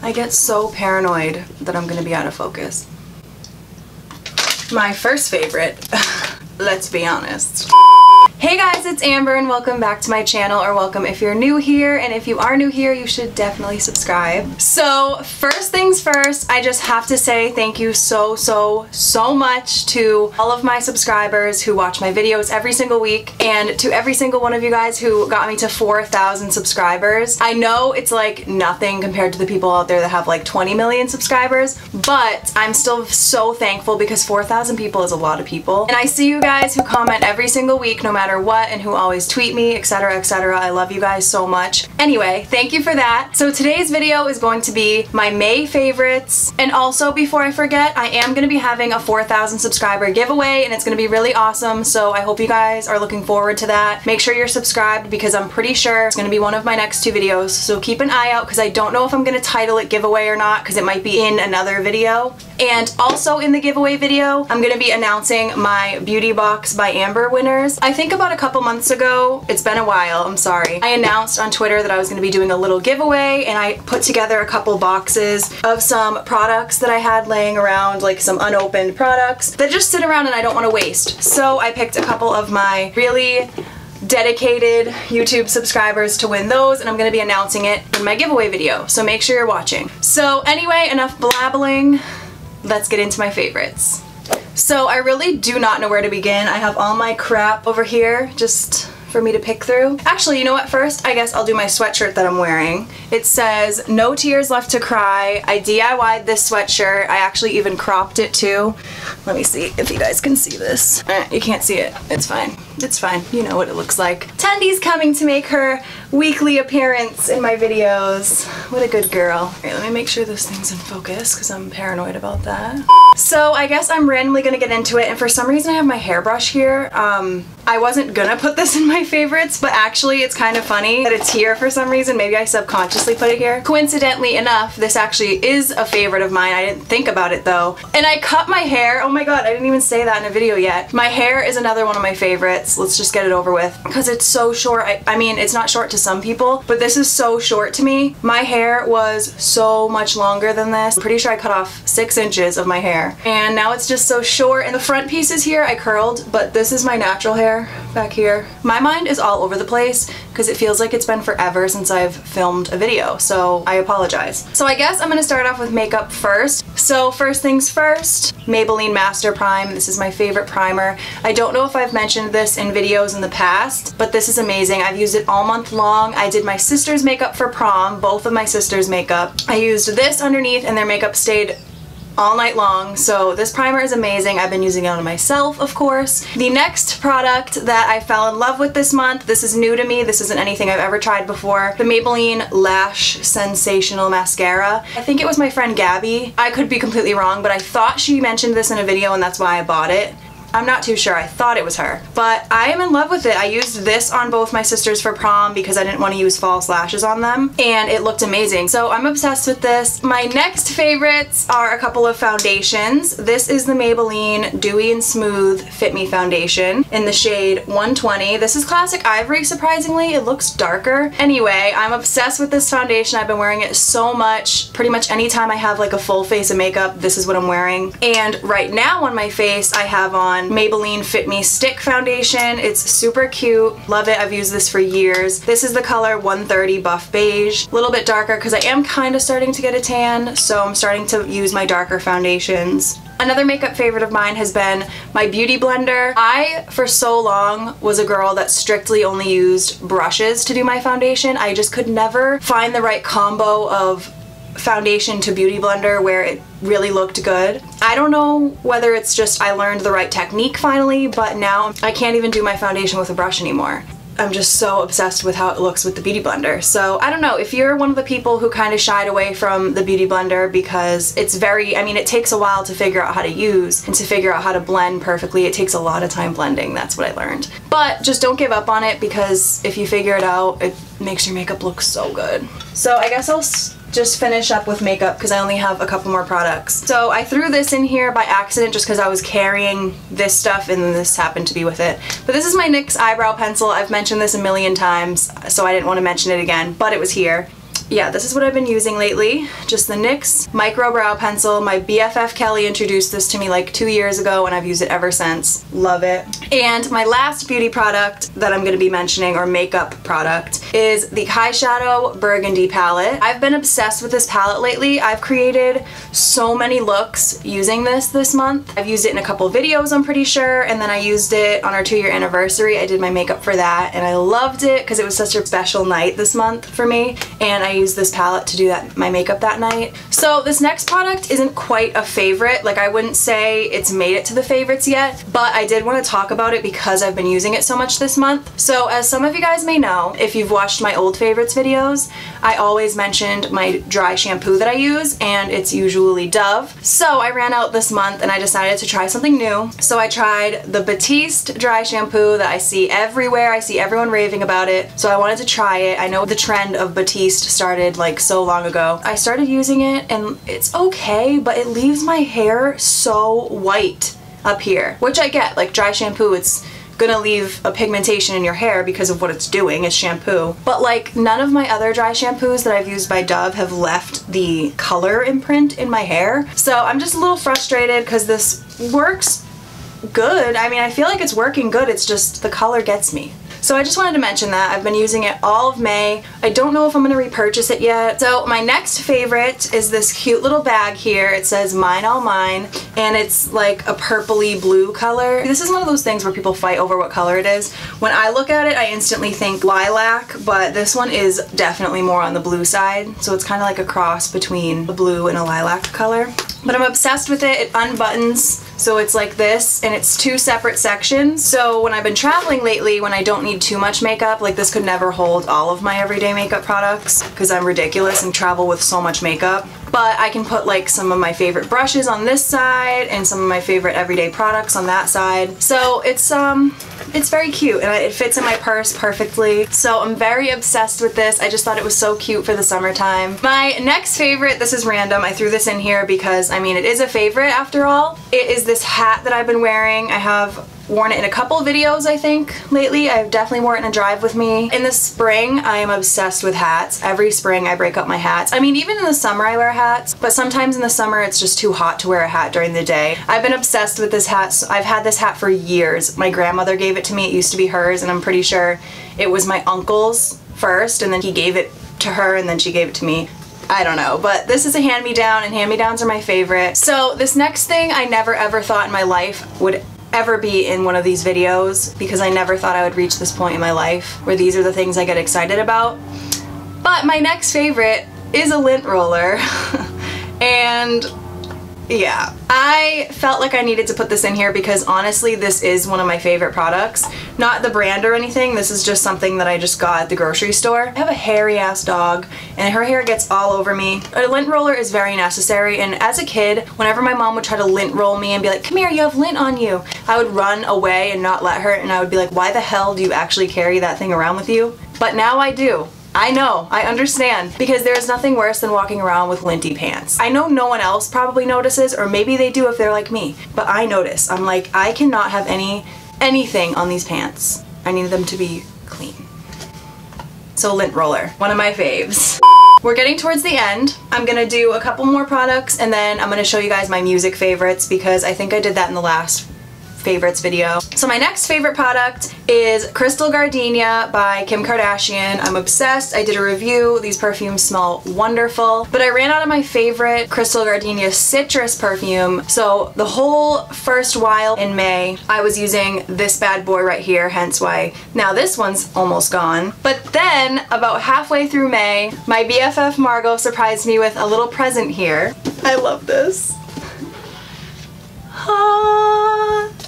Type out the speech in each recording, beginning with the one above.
I get so paranoid that I'm gonna be out of focus. My first favorite, let's be honest. Hey guys, it's Amber and welcome back to my channel, or welcome if you're new here, and if you are new here, you should definitely subscribe. So first things first, I just have to say thank you so much to all of my subscribers who watch my videos every single week, and to every single one of you guys who got me to 4,000 subscribers. I know it's like nothing compared to the people out there that have like 20 million subscribers, but I'm still so thankful because 4,000 people is a lot of people. And I see you guys who comment every single week, no matter what, and who always tweet me, etc, etc. I love you guys so much. Anyway, thank you for that. So today's video is going to be my May favorites, and also before I forget, I am going to be having a 4,000 subscriber giveaway, and it's going to be really awesome, so I hope you guys are looking forward to that. Make sure you're subscribed because I'm pretty sure it's going to be one of my next 2 videos, so keep an eye out because I don't know if I'm going to title it giveaway or not because it might be in another video. And also in the giveaway video, I'm going to be announcing my Beauty Box by Amber winners. I think about a couple months ago, it's been a while, I'm sorry, I announced on Twitter that I was going to be doing a little giveaway, and I put together a couple boxes of some products that I had laying around, like some unopened products that just sit around and I don't want to waste. So I picked a couple of my really dedicated YouTube subscribers to win those, and I'm going to be announcing it in my giveaway video, so make sure you're watching. So anyway, enough blabbling, let's get into my favorites. So I really do not know where to begin. I have all my crap over here just for me to pick through. Actually, you know what? First, I guess I'll do my sweatshirt that I'm wearing. It says, "No tears left to cry." I DIY'd this sweatshirt. I actually even cropped it too. Let me see if you guys can see this. You can't see it. It's fine. It's fine. You know what it looks like. Tendy's coming to make her weekly appearance in my videos. What a good girl. Alright, let me make sure this thing's in focus because I'm paranoid about that. So I guess I'm randomly gonna get into it, and for some reason I have my hairbrush here. I wasn't gonna put this in my favorites, but actually it's kind of funny that it's here for some reason. Maybe I subconsciously put it here. Coincidentally enough, this actually is a favorite of mine. I didn't think about it though. And I cut my hair. Oh my god, I didn't even say that in a video yet. My hair is another one of my favorites. Let's just get it over with because it's so short. I mean, it's not short to some people, but this is so short to me. My hair was so much longer than this. I'm pretty sure I cut off 6 inches of my hair, and now it's just so short. And the front pieces here I curled, but this is my natural hair back here. My mind is all over the place because it feels like it's been forever since I've filmed a video, so I apologize. So I guess I'm gonna start off with makeup first. So first things first, Maybelline Master Prime. This is my favorite primer. I don't know if I've mentioned this in videos in the past, but this is amazing. I've used it all month long. I did my sister's makeup for prom, both of my sister's makeup. I used this underneath and their makeup stayed all night long, so this primer is amazing. I've been using it on myself, of course. The next product that I fell in love with this month, this is new to me, this isn't anything I've ever tried before, the Maybelline Lash Sensational Mascara. I think it was my friend Gabby. I could be completely wrong, but I thought she mentioned this in a video and that's why I bought it. I'm not too sure. I thought it was her. But I am in love with it. I used this on both my sisters for prom because I didn't want to use false lashes on them, and it looked amazing. So I'm obsessed with this. My next favorites are a couple of foundations. This is the Maybelline Dewy and Smooth Fit Me Foundation in the shade 120. This is Classic Ivory, surprisingly. It looks darker. Anyway, I'm obsessed with this foundation. I've been wearing it so much. Pretty much anytime I have like a full face of makeup, this is what I'm wearing. And right now on my face, I have on Maybelline Fit Me Stick Foundation. It's super cute. Love it. I've used this for years. This is the color 130 Buff Beige. A little bit darker because I am kind of starting to get a tan, so I'm starting to use my darker foundations. Another makeup favorite of mine has been my Beauty Blender. I, for so long, was a girl that strictly only used brushes to do my foundation. I just could never find the right combo of foundation to Beauty Blender where it really looked good. I don't know whether it's just I learned the right technique finally, but now I can't even do my foundation with a brush anymore. I'm just so obsessed with how it looks with the Beauty Blender. So I don't know, if you're one of the people who kind of shied away from the Beauty Blender because it's very, I mean, it takes a while to figure out how to use and to figure out how to blend perfectly. It takes a lot of time blending, that's what I learned. But just don't give up on it because if you figure it out, it makes your makeup look so good. So I guess I'll just finish up with makeup because I only have a couple more products. So I threw this in here by accident just because I was carrying this stuff and this happened to be with it. But this is my NYX eyebrow pencil. I've mentioned this a million times, so I didn't want to mention it again, but it was here. yeah, this is what I've been using lately. Just the NYX Micro Brow Pencil. My BFF Kelly introduced this to me like 2 years ago and I've used it ever since. Love it. And my last beauty product that I'm going to be mentioning, or makeup product, is the Eyeshadow Burgundy palette. I've been obsessed with this palette lately. I've created so many looks using this month. I've used it in a couple videos, I'm pretty sure, and then I used it on our 2-year anniversary. I did my makeup for that and I loved it because it was such a special night this month for me, and I used this palette to do my makeup that night. So this next product isn't quite a favorite. Like, I wouldn't say it's made it to the favorites yet, but I did want to talk about it because I've been using it so much this month. So as some of you guys may know, if you've watched my old favorites videos, I always mentioned my dry shampoo that I use, and it's usually Dove. So I ran out this month and I decided to try something new. So I tried the Batiste dry shampoo that I see everywhere. I see everyone raving about it. So I wanted to try it. I know the trend of Batiste started like so long ago. I started using it and it's okay, but it leaves my hair so white up here, which I get. Like, dry shampoo, it's gonna leave a pigmentation in your hair because of what it's doing, it's shampoo. But like, none of my other dry shampoos that I've used by Dove have left the color imprint in my hair. So I'm just a little frustrated because this works good. I mean, I feel like it's working good, it's just the color gets me. So I just wanted to mention that. I've been using it all of May. I don't know if I'm going to repurchase it yet. So my next favorite is this cute little bag here. It says Mine All Mine, and it's like a purpley blue color. This is one of those things where people fight over what color it is. When I look at it, I instantly think lilac, but this one is definitely more on the blue side. So it's kind of like a cross between a blue and a lilac color. But I'm obsessed with it. It unbuttons. So it's like this, and it's 2 separate sections. So when I've been traveling lately, when I don't need too much makeup, like this could never hold all of my everyday makeup products because I'm ridiculous and travel with so much makeup. But I can put like some of my favorite brushes on this side and some of my favorite everyday products on that side. So it's very cute and it fits in my purse perfectly. So I'm very obsessed with this. I just thought it was so cute for the summertime. My next favorite, this is random. I threw this in here because, I mean, it is a favorite after all. It is this hat that I've been wearing. I have worn it in a couple of videos, I think, lately. I've definitely worn it in a drive with me. In the spring, I am obsessed with hats. Every spring, I break up my hats. I mean, even in the summer, I wear hats, but sometimes in the summer, it's just too hot to wear a hat during the day. I've been obsessed with this hat. I've had this hat for years. My grandmother gave it to me. It used to be hers, and I'm pretty sure it was my uncle's first, and then he gave it to her, and then she gave it to me. I don't know, but this is a hand-me-down, and hand-me-downs are my favorite. So this next thing I never ever thought in my life would ever be in one of these videos, because I never thought I would reach this point in my life where these are the things I get excited about. But my next favorite is a lint roller. And yeah, I felt like I needed to put this in here because honestly this is one of my favorite products. Not the brand or anything, this is just something that I just got at the grocery store. I have a hairy ass dog and her hair gets all over me. A lint roller is very necessary, and as a kid, whenever my mom would try to lint roll me and be like, come here, you have lint on you, I would run away and not let her, and I would be like, why the hell do you actually carry that thing around with you? But now I do. I know, I understand, because there's nothing worse than walking around with linty pants. I know no one else probably notices, or maybe they do if they're like me, but I notice. I'm like, I cannot have anything on these pants. I need them to be clean. So lint roller, one of my faves. We're getting towards the end. I'm gonna do a couple more products and then I'm gonna show you guys my music favorites because I think I did that in the last favorites video. So my next favorite product is Crystal Gardenia by Kim Kardashian. I'm obsessed. I did a review. These perfumes smell wonderful, but I ran out of my favorite Crystal Gardenia citrus perfume. So the whole first while in May, I was using this bad boy right here, hence why now this one's almost gone. But then about halfway through May, my BFF Margot surprised me with a little present here. I love this.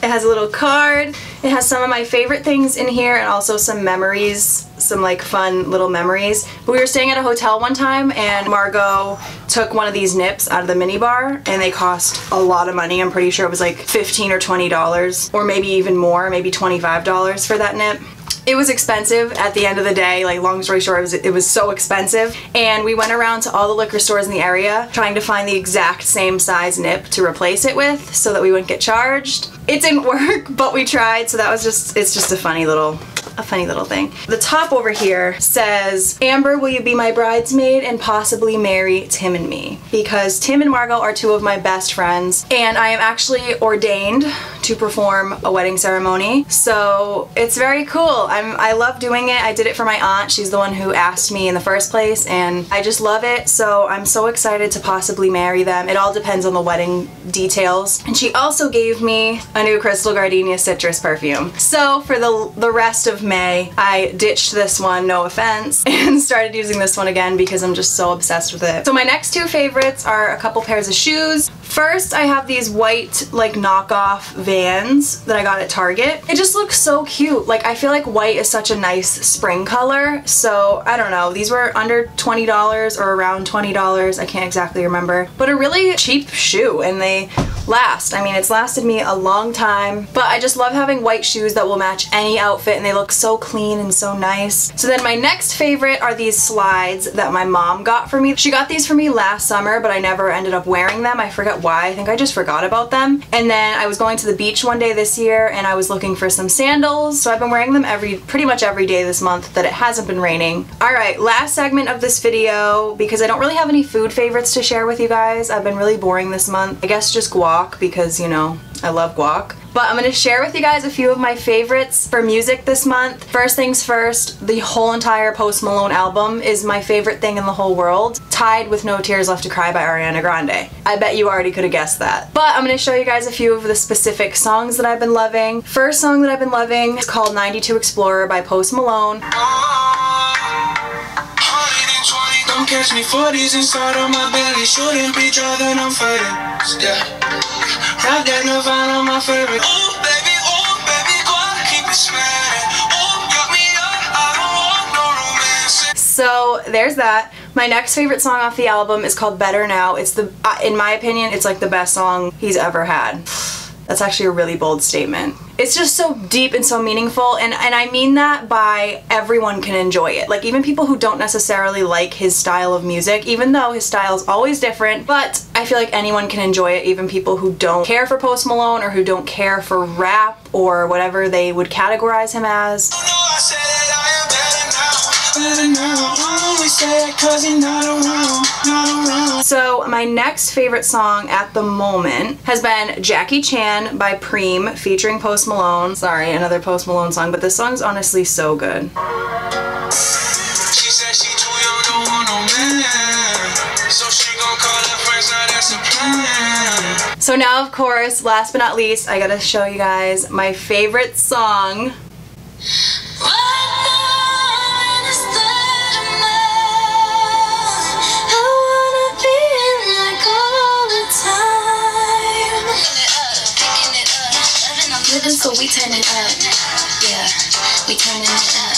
It has a little card. It has some of my favorite things in here and also some memories, some like fun little memories. But we were staying at a hotel one time and Margot took one of these nips out of the minibar and they cost a lot of money. I'm pretty sure it was like $15 or $20 or maybe even more, maybe $25 for that nip. It was expensive at the end of the day, like long story short, it was so expensive, and we went around to all the liquor stores in the area trying to find the exact same size nip to replace it with so that we wouldn't get charged. It didn't work, but we tried, so that was it's just a funny little a funny little thing. The top over here says, Amber, will you be my bridesmaid and possibly marry Tim and me? Because Tim and Margot are two of my best friends, and I am actually ordained to perform a wedding ceremony, so it's very cool. I love doing it. I did it for my aunt. She's the one who asked me in the first place, and I just love it, so I'm so excited to possibly marry them. It all depends on the wedding details. And she also gave me a new Crystal Gardenia citrus perfume. So for the rest of May, I ditched this one, no offense, and started using this one again because I'm just so obsessed with it. So my next two favorites are a couple pairs of shoes. First, I have these white, like, knockoff Vans that I got at Target. It just looks so cute. Like, I feel like white is such a nice spring color, so I don't know. These were under $20 or around $20. I can't exactly remember. But a really cheap shoe, and they last. I mean, it's lasted me a long time, but I just love having white shoes that will match any outfit, and they look so clean and so nice. So then my next favorite are these slides that my mom got for me. She got these for me last summer, but I never ended up wearing them. I forget why. I think I just forgot about them. And then I was going to the beach one day this year, and I was looking for some sandals, so I've been wearing them pretty much every day this month that it hasn't been raining. Alright, last segment of this video, because I don't really have any food favorites to share with you guys. I've been really boring this month. I guess just guac, because, you know, I love guac. But I'm going to share with you guys a few of my favorites for music this month. First things first, the whole entire Post Malone album is my favorite thing in the whole world, tied with No Tears Left to Cry by Ariana Grande. I bet you already could have guessed that. But I'm going to show you guys a few of the specific songs that I've been loving. First song that I've been loving is called 92 Explorer by Post Malone. Don't catch me 40s inside of my belly. Shouldn't be driving, I'm fighting. Yeah. Have that Nirvana, my favorite. Oh baby, go on, keep it spreading. Oh, got me up, I don't want no romance. So there's that. My next favorite song off the album is called Better Now. It's in my opinion, it's like the best song he's ever had. That's actually a really bold statement. It's just so deep and so meaningful, and I mean that by everyone can enjoy it. Like, even people who don't necessarily like his style of music, even though his style is always different, but I feel like anyone can enjoy it, even people who don't care for Post Malone or who don't care for rap or whatever they would categorize him as. So my next favorite song at the moment has been Jackie Chan by Preem featuring Post Malone. Sorry, another Post Malone song, but this song's honestly so good. She said she too young, don't want no man, so she gon' call her friends, now that's a plan. So now, of course, last but not least, I gotta show you guys my favorite song. So we turn it up, yeah, we turning it up.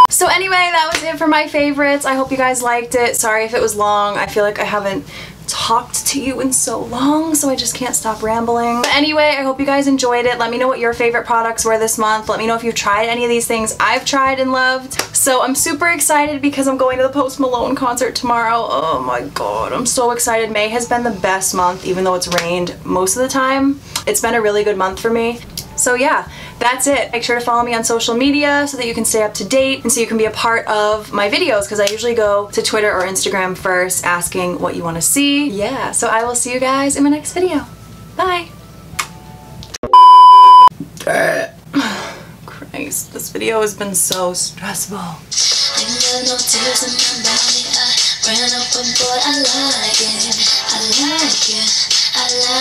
So anyway, that was it for my favorites. I hope you guys liked it. Sorry if it was long. I feel like I haven't talked to you in so long, so I just can't stop rambling. But anyway, I hope you guys enjoyed it. Let me know what your favorite products were this month. Let me know if you've tried any of these things I've tried and loved. So I'm super excited because I'm going to the Post Malone concert tomorrow. Oh my god, I'm so excited. May has been the best month, even though it's rained most of the time. It's been a really good month for me. So yeah, that's it. Make sure to follow me on social media so that you can stay up to date and so you can be a part of my videos, because I usually go to Twitter or Instagram first asking what you want to see. Yeah, so I will see you guys in my next video. Bye! Christ, this video has been so stressful. Ran up a boy, I like it, I like it, I like it.